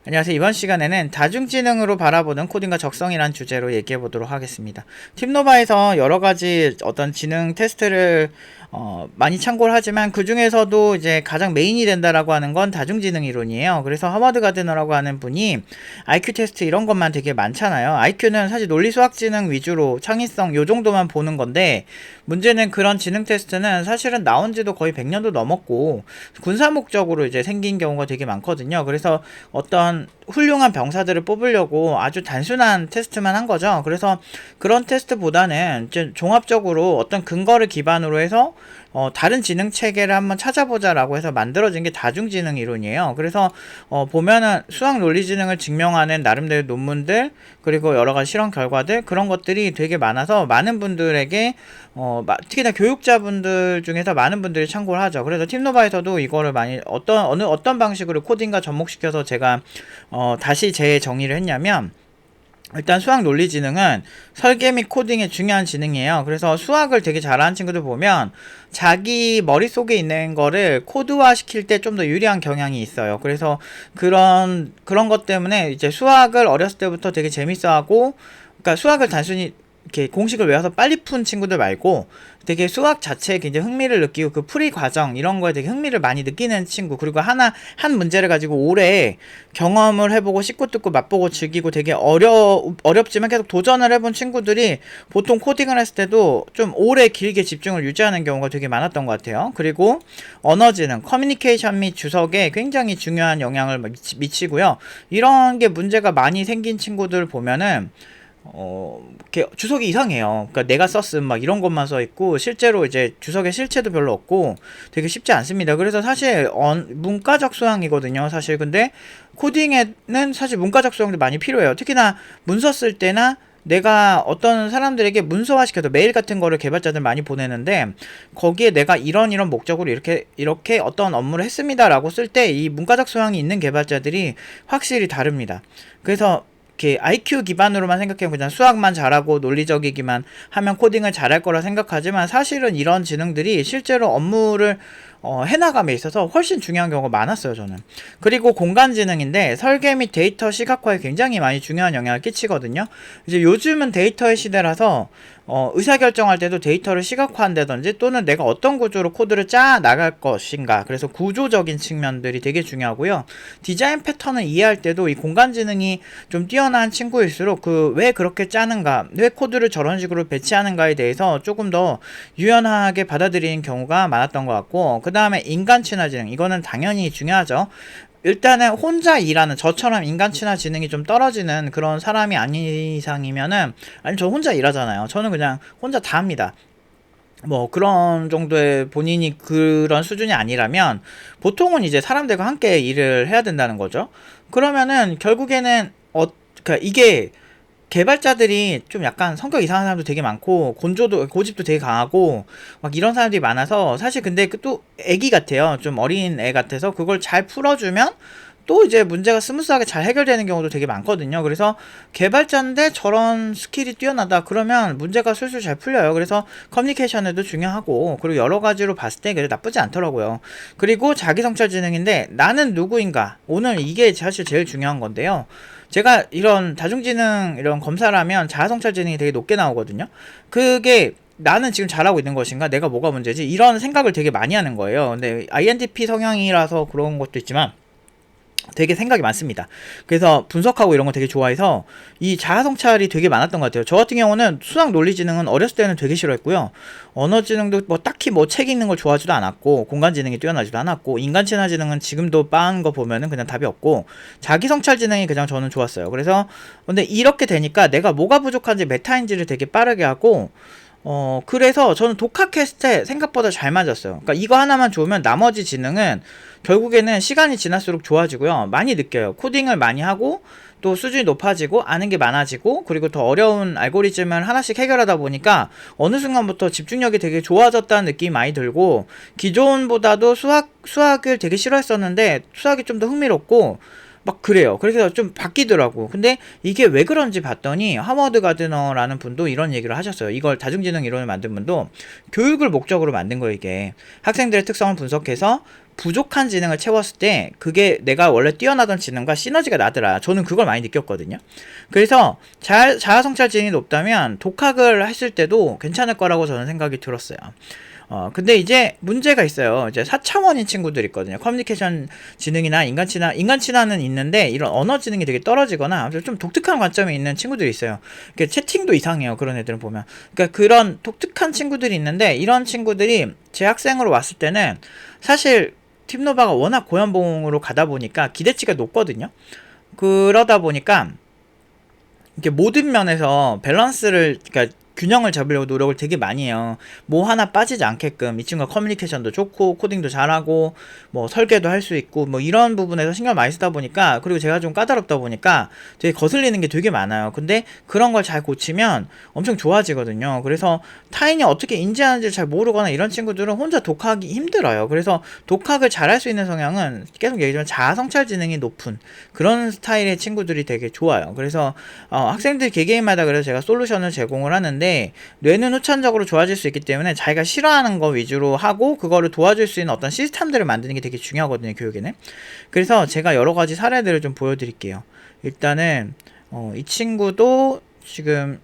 안녕하세요. 이번 시간에는 다중지능으로 바라보는 코딩과 적성이란 주제로 얘기해 보도록 하겠습니다. 팀노바에서 여러 가지 어떤 지능 테스트를 많이 참고를 하지만 그 중에서도 이제 가장 메인이 된다라고 하는 건 다중지능 이론이에요. 그래서 하워드 가드너라고 하는 분이 IQ 테스트 이런 것만 되게 많잖아요. IQ는 사실 논리 수학 지능 위주로 창의성 요 정도만 보는 건데, 문제는 그런 지능 테스트는 사실은 나온 지도 거의 100년도 넘었고 군사 목적으로 이제 생긴 경우가 되게 많거든요. 그래서 어떤 훌륭한 병사들을 뽑으려고 아주 단순한 테스트만 한 거죠. 그래서 그런 테스트보다는 이제 종합적으로 어떤 근거를 기반으로 해서 다른 지능 체계를 한번 찾아보자라고 해서 만들어진 게 다중지능 이론이에요. 그래서 보면은 수학 논리 지능을 증명하는 나름대로 논문들, 그리고 여러 가지 실험 결과들, 그런 것들이 되게 많아서 많은 분들에게 특히나 교육자분들 중에서 많은 분들이 참고를 하죠. 그래서 팀노바에서도 이거를 많이 어떤 방식으로 코딩과 접목시켜서 제가 다시 재정의를 했냐면, 일단 수학 논리 지능은 설계 및 코딩의 중요한 지능이에요. 그래서 수학을 되게 잘하는 친구들 보면 자기 머릿속에 있는 거를 코드화 시킬 때 좀 더 유리한 경향이 있어요. 그래서 그런 것 때문에 이제 수학을 어렸을 때부터 되게 재밌어하고, 그러니까 수학을 단순히 이렇게 공식을 외워서 빨리 푼 친구들 말고 되게 수학 자체에 굉장히 흥미를 느끼고 그 풀이 과정 이런 거에 되게 흥미를 많이 느끼는 친구, 그리고 한 문제를 가지고 오래 경험을 해보고 씹고 뜯고 맛보고 즐기고 되게 어렵지만 계속 도전을 해본 친구들이 보통 코딩을 했을 때도 좀 오래 길게 집중을 유지하는 경우가 되게 많았던 것 같아요. 그리고 언어지능, 커뮤니케이션 및 주석에 굉장히 중요한 영향을 미치고요. 이런 게 문제가 많이 생긴 친구들 보면은 이렇게 주석이 이상해요. 그러니까 내가 썼음 막 이런 것만 써 있고 실제로 이제 주석의 실체도 별로 없고 되게 쉽지 않습니다. 그래서 사실 문과적 수학이거든요. 사실 근데 코딩에는 사실 문과적 수학도 많이 필요해요. 특히나 문서 쓸 때나 내가 어떤 사람들에게 문서화시켜서 메일 같은 거를 개발자들 많이 보내는데, 거기에 내가 이런 목적으로 이렇게 어떤 업무를 했습니다라고 쓸 때 이 문과적 수학이 있는 개발자들이 확실히 다릅니다. 그래서 이렇게 IQ 기반으로만 생각하면 그냥 수학만 잘하고 논리적이기만 하면 코딩을 잘할 거라 생각하지만, 사실은 이런 지능들이 실제로 업무를 해나감에 있어서 훨씬 중요한 경우가 많았어요, 저는. 그리고 공간지능인데 설계 및 데이터 시각화에 굉장히 많이 중요한 영향을 끼치거든요. 이제 요즘은 데이터의 시대라서 의사결정할 때도 데이터를 시각화한다든지 또는 내가 어떤 구조로 코드를 짜 나갈 것인가, 그래서 구조적인 측면들이 되게 중요하고요. 디자인 패턴을 이해할 때도 이 공간지능이 좀 뛰어난 친구일수록 그 왜 그렇게 짜는가, 왜 코드를 저런 식으로 배치하는가에 대해서 조금 더 유연하게 받아들이는 경우가 많았던 것 같고, 그 다음에 인간 친화 지능, 이거는 당연히 중요하죠. 일단은 혼자 일하는, 저처럼 인간 친화 지능이 좀 떨어지는 그런 사람이 아닌 이상이면은, 아니 저 혼자 일하잖아요. 저는 그냥 혼자 다 합니다. 뭐 그런 정도의 본인이 그런 수준이 아니라면 보통은 이제 사람들과 함께 일을 해야 된다는 거죠. 그러면은 결국에는 그러니까 이게 개발자들이 좀 약간 성격 이상한 사람도 되게 많고 고집도 되게 강하고 막 이런 사람들이 많아서, 사실 근데 또 애기 같아요. 좀 어린 애 같아서 그걸 잘 풀어주면 또 이제 문제가 스무스하게 잘 해결되는 경우도 되게 많거든요. 그래서 개발자인데 저런 스킬이 뛰어나다 그러면 문제가 술술 잘 풀려요. 그래서 커뮤니케이션에도 중요하고, 그리고 여러 가지로 봤을 때 그래 나쁘지 않더라고요. 그리고 자기성찰 지능인데 나는 누구인가, 오늘 이게 사실 제일 중요한 건데요. 제가 이런 다중지능 이런 검사를 하면 자아성찰 지능이 되게 높게 나오거든요. 그게 나는 지금 잘하고 있는 것인가, 내가 뭐가 문제지, 이런 생각을 되게 많이 하는 거예요. 근데 INTP 성향이라서 그런 것도 있지만 되게 생각이 많습니다. 그래서 분석하고 이런 거 되게 좋아해서 이 자아성찰이 되게 많았던 것 같아요. 저 같은 경우는 수학 논리지능은 어렸을 때는 되게 싫어했고요. 언어지능도 뭐 딱히 뭐 책 읽는 걸 좋아하지도 않았고, 공간지능이 뛰어나지도 않았고, 인간친화지능은 지금도 빠은 거 보면은 그냥 답이 없고, 자기성찰지능이 그냥 저는 좋았어요. 그래서 근데 이렇게 되니까 내가 뭐가 부족한지 메타인지를 되게 빠르게 하고, 그래서 저는 독학했을 때 생각보다 잘 맞았어요. 그러니까 이거 하나만 좋으면 나머지 지능은 결국에는 시간이 지날수록 좋아지고요. 많이 느껴요. 코딩을 많이 하고 또 수준이 높아지고 아는 게 많아지고, 그리고 더 어려운 알고리즘을 하나씩 해결하다 보니까 어느 순간부터 집중력이 되게 좋아졌다는 느낌이 많이 들고, 기존보다도 수학을 되게 싫어했었는데 수학이 좀 더 흥미롭고, 막 그래요. 그래서 좀 바뀌더라고. 근데 이게 왜 그런지 봤더니 하워드 가드너라는 분도 이런 얘기를 하셨어요. 이걸 다중지능 이론을 만든 분도 교육을 목적으로 만든 거예요. 이게 학생들의 특성을 분석해서 부족한 지능을 채웠을 때 그게 내가 원래 뛰어나던 지능과 시너지가 나더라. 저는 그걸 많이 느꼈거든요. 그래서 자아성찰 지능이 높다면 독학을 했을 때도 괜찮을 거라고 저는 생각이 들었어요. 근데 이제 문제가 있어요. 이제 4차원인 친구들 있거든요. 커뮤니케이션 지능이나 인간 친화는 있는데 이런 언어 지능이 되게 떨어지거나 좀 독특한 관점이 있는 친구들이 있어요. 그러니까 채팅도 이상해요. 그런 애들은 보면. 그러니까 그런 독특한 친구들이 있는데 이런 친구들이 제 학생으로 왔을 때는 사실 팀노바가 워낙 고연봉으로 가다 보니까 기대치가 높거든요. 그러다 보니까 이렇게 모든 면에서 밸런스를, 그러니까 균형을 잡으려고 노력을 되게 많이 해요. 뭐 하나 빠지지 않게끔. 이 친구가 커뮤니케이션도 좋고 코딩도 잘하고 뭐 설계도 할 수 있고 뭐 이런 부분에서 신경 많이 쓰다 보니까, 그리고 제가 좀 까다롭다 보니까 되게 거슬리는 게 되게 많아요. 근데 그런 걸 잘 고치면 엄청 좋아지거든요. 그래서 타인이 어떻게 인지하는지 잘 모르거나 이런 친구들은 혼자 독학이 힘들어요. 그래서 독학을 잘할 수 있는 성향은 계속 얘기하지만 자아성찰 지능이 높은 그런 스타일의 친구들이 되게 좋아요. 그래서 학생들 개개인마다 그래서 제가 솔루션을 제공을 하는데, 뇌는 후천적으로 좋아질 수 있기 때문에 자기가 싫어하는 거 위주로 하고 그거를 도와줄 수 있는 어떤 시스템들을 만드는 게 되게 중요하거든요, 교육에는. 그래서 제가 여러 가지 사례들을 좀 보여드릴게요. 일단은 이 친구도 지금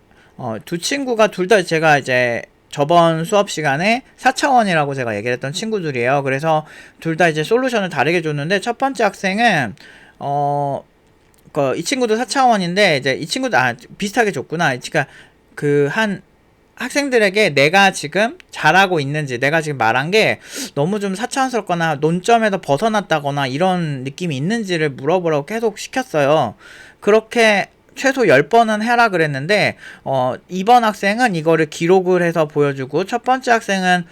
두 친구가 둘 다 제가 이제 저번 수업 시간에 4차원이라고 제가 얘기를 했던 친구들이에요. 그래서 둘 다 이제 솔루션을 다르게 줬는데, 첫 번째 학생은 이 친구도 4차원인데 이제 이 친구도 비슷하게 줬구나. 그러니까 한 학생들에게 내가 지금 잘하고 있는지, 내가 지금 말한 게 너무 좀 사차원스럽거나 논점에서 벗어났다거나 이런 느낌이 있는지를 물어보라고 계속 시켰어요. 그렇게 최소 10번은 해라 그랬는데, 이번 학생은 이거를 기록을 해서 보여주고, 첫 번째 학생은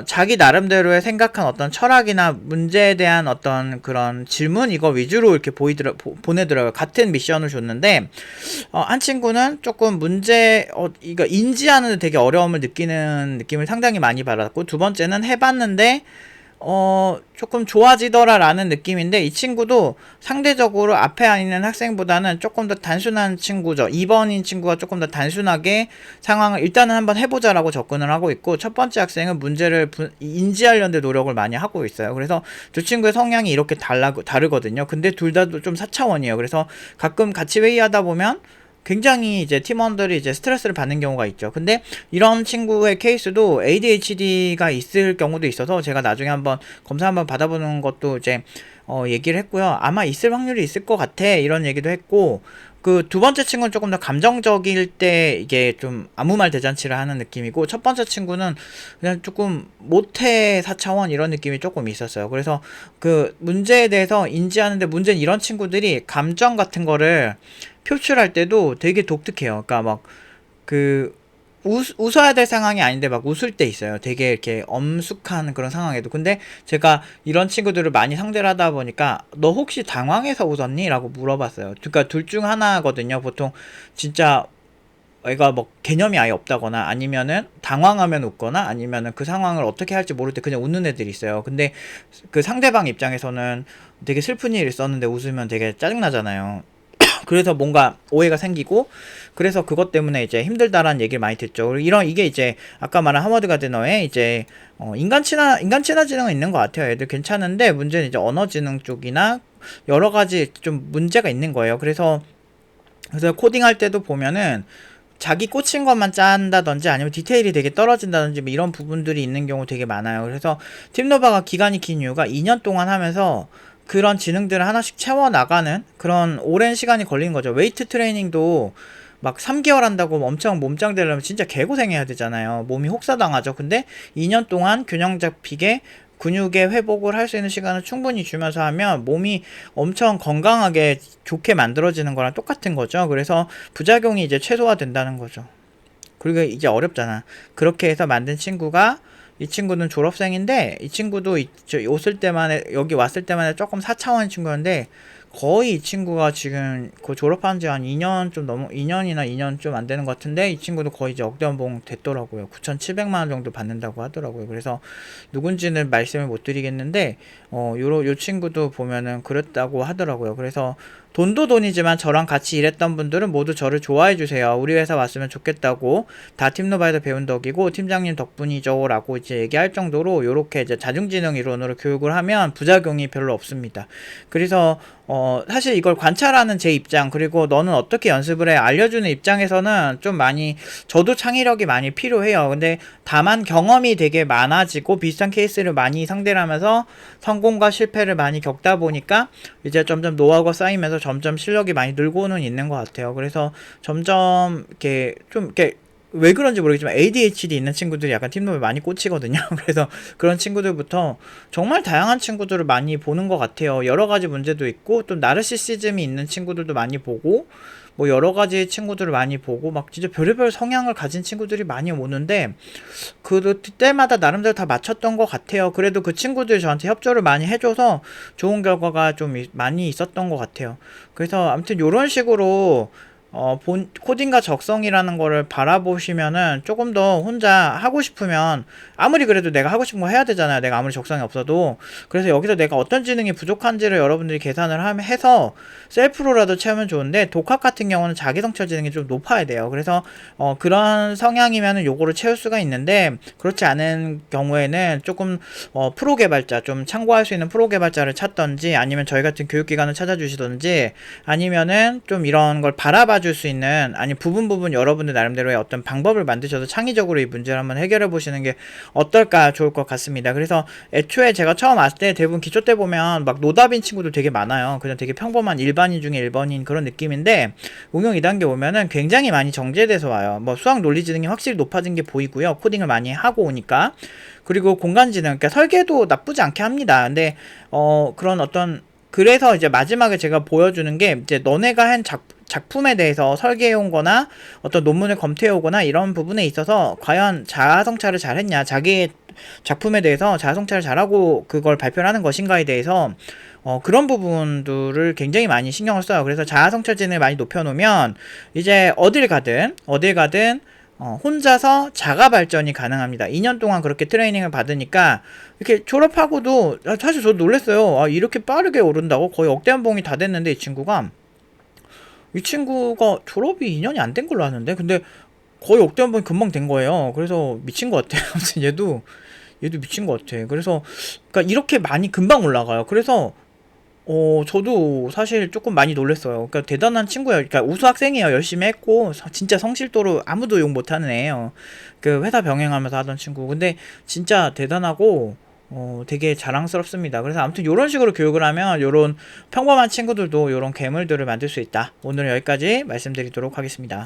자기 나름대로의 생각한 어떤 철학이나 문제에 대한 어떤 그런 질문 이거 위주로 이렇게 보내더라고요. 같은 미션을 줬는데 한 친구는 조금 이거 인지하는 데 되게 어려움을 느끼는 느낌을 상당히 많이 받았고, 두 번째는 해봤는데 조금 좋아지더라 라는 느낌인데, 이 친구도 상대적으로 앞에 있는 학생보다는 조금 더 단순한 친구죠. 2번인 친구가 조금 더 단순하게 상황을 일단은 한번 해보자 라고 접근을 하고 있고, 첫 번째 학생은 문제를 인지하려는 데 노력을 많이 하고 있어요. 그래서 두 친구의 성향이 이렇게 다르거든요. 근데 둘 다 좀 4차원이에요. 그래서 가끔 같이 회의하다 보면 굉장히 이제 팀원들이 이제 스트레스를 받는 경우가 있죠. 근데 이런 친구의 케이스도 ADHD가 있을 경우도 있어서 제가 나중에 한번 검사 한번 받아보는 것도 이제 얘기를 했고요. 아마 있을 확률이 있을 것 같아 이런 얘기도 했고, 그 두 번째 친구는 조금 더 감정적일 때 이게 좀 아무 말 대잔치를 하는 느낌이고, 첫 번째 친구는 그냥 조금 모태 4차원 이런 느낌이 조금 있었어요. 그래서 그 문제에 대해서 인지하는데, 문제는 이런 친구들이 감정 같은 거를 표출할 때도 되게 독특해요. 그러니까 막 웃어야 될 상황이 아닌데 막 웃을 때 있어요. 되게 이렇게 엄숙한 그런 상황에도. 근데 제가 이런 친구들을 많이 상대를 하다 보니까 너 혹시 당황해서 웃었니? 라고 물어봤어요. 그러니까 둘 중 하나거든요. 보통 진짜 애가 뭐 개념이 아예 없다거나, 아니면은 당황하면 웃거나, 아니면은 그 상황을 어떻게 할지 모를 때 그냥 웃는 애들이 있어요. 근데 그 상대방 입장에서는 되게 슬픈 일이 있었는데 웃으면 되게 짜증나잖아요. 그래서 뭔가 오해가 생기고, 그래서 그것 때문에 이제 힘들다라는 얘기를 많이 듣죠. 이게 이제 아까 말한 하워드 가드너의 이제 인간 친화 지능은 있는 것 같아요. 애들 괜찮은데, 문제는 이제 언어 지능 쪽이나 여러 가지 좀 문제가 있는 거예요. 그래서 코딩할 때도 보면은 자기 꽂힌 것만 짠다든지, 아니면 디테일이 되게 떨어진다든지 뭐 이런 부분들이 있는 경우 되게 많아요. 그래서 팀노바가 기간이 긴 이유가 2년 동안 하면서 그런 지능들을 하나씩 채워나가는 그런 오랜 시간이 걸린 거죠. 웨이트 트레이닝도 막 3개월 한다고 엄청 몸짱 되려면 진짜 개고생해야 되잖아요. 몸이 혹사당하죠. 근데 2년 동안 균형 잡히게 근육의 회복을 할 수 있는 시간을 충분히 주면서 하면 몸이 엄청 건강하게 좋게 만들어지는 거랑 똑같은 거죠. 그래서 부작용이 이제 최소화된다는 거죠. 그리고 이제 어렵잖아. 그렇게 해서 만든 친구가, 이 친구는 졸업생인데, 이 친구도 여기 왔을 때만 조금 4차원인 친구였는데 거의 이 친구가 지금 그 졸업한 지 한 2년 좀 넘어 2년이나 2년 좀 안 되는 것 같은데 이 친구도 거의 이제 억대 연봉 됐더라고요. 9,700만 원 정도 받는다고 하더라고요. 그래서 누군지는 말씀을 못 드리겠는데 요 친구도 보면은 그랬다고 하더라고요. 그래서 돈도 돈이지만 저랑 같이 일했던 분들은 모두 저를 좋아해 주세요. 우리 회사 왔으면 좋겠다고 다 팀노바에서 배운 덕이고 팀장님 덕분이죠 라고 이제 얘기할 정도로 요렇게 이제 자중지능 이론으로 교육을 하면 부작용이 별로 없습니다. 그래서 사실 이걸 관찰하는 제 입장 그리고 너는 어떻게 연습을 해 알려주는 입장에서는 좀 많이 저도 창의력이 많이 필요해요. 근데 다만 경험이 되게 많아지고 비슷한 케이스를 많이 상대를 하면서 성공과 실패를 많이 겪다 보니까 이제 점점 노하우가 쌓이면서 점점 실력이 많이 늘고는 있는 것 같아요. 그래서 점점 이렇게 좀 이렇게 왜 그런지 모르겠지만 ADHD 있는 친구들이 약간 팀노에 많이 꽂히거든요. 그래서 그런 친구들부터 정말 다양한 친구들을 많이 보는 것 같아요. 여러 가지 문제도 있고 또 나르시시즘이 있는 친구들도 많이 보고 뭐 여러 가지 친구들을 많이 보고 막 진짜 별의별 성향을 가진 친구들이 많이 오는데 그때마다 나름대로 다 맞췄던 것 같아요. 그래도 그 친구들이 저한테 협조를 많이 해줘서 좋은 결과가 좀 많이 있었던 것 같아요. 그래서 아무튼 요런 식으로 코딩과 적성이라는 거를 바라보시면은 조금 더 혼자 하고 싶으면 아무리 그래도 내가 하고 싶은 거 해야 되잖아요. 내가 아무리 적성이 없어도. 그래서 여기서 내가 어떤 지능이 부족한지를 여러분들이 계산을 해서 셀프로라도 채우면 좋은데 독학 같은 경우는 자기 성찰 지능이 좀 높아야 돼요. 그래서 그런 성향이면은 요거를 채울 수가 있는데 그렇지 않은 경우에는 조금 프로 개발자 좀 참고할 수 있는 프로 개발자를 찾던지 아니면 저희 같은 교육기관을 찾아주시던지 아니면은 좀 이런 걸 바라봐 줄 수 있는 아니 부분 여러분들 나름대로의 어떤 방법을 만드셔서 창의적으로 이 문제를 한번 해결해 보시는 게 어떨까 좋을 것 같습니다. 그래서 애초에 제가 처음 왔을 때 대부분 기초 때 보면 막 노답인 친구들 되게 많아요. 그냥 되게 평범한 일반인 중에 1번인 그런 느낌인데 응용 2단계 오면은 굉장히 많이 정제돼서 와요. 뭐 수학 논리 지능이 확실히 높아진 게 보이고요. 코딩을 많이 하고 오니까. 그리고 공간 지능, 그러니까 설계도 나쁘지 않게 합니다. 근데 그런 어떤 그래서 이제 마지막에 제가 보여주는 게 이제 너네가 한 작품에 대해서 설계해온 거나 어떤 논문을 검토해오거나 이런 부분에 있어서 과연 자아성찰을 잘했냐, 자기 작품에 대해서 자아성찰을 잘하고 그걸 발표를 하는 것인가에 대해서 그런 부분들을 굉장히 많이 신경을 써요. 그래서 자아성찰 지능을 많이 높여놓으면 이제 어딜 가든 혼자서 자가 발전이 가능합니다. 2년 동안 그렇게 트레이닝을 받으니까 이렇게 졸업하고도 사실 저도 놀랐어요. 이렇게 빠르게 오른다고? 거의 억대 연봉이 다 됐는데 이 친구가 졸업이 2년이 안 된 걸로 아는데 근데 거의 억대 연봉이 금방 된 거예요. 그래서 미친 것 같아요. 아무튼 얘도 미친 것 같아. 그래서 그러니까 이렇게 많이 금방 올라가요. 그래서 저도 사실 조금 많이 놀랐어요. 그러니까 대단한 친구예요. 그러니까 우수 학생이에요. 열심히 했고 진짜 성실도로 아무도 욕 못하는 애예요. 그 회사 병행하면서 하던 친구. 근데 진짜 대단하고 되게 자랑스럽습니다. 그래서 아무튼 요런 식으로 교육을 하면 요런 평범한 친구들도 요런 괴물들을 만들 수 있다. 오늘 여기까지 말씀드리도록 하겠습니다.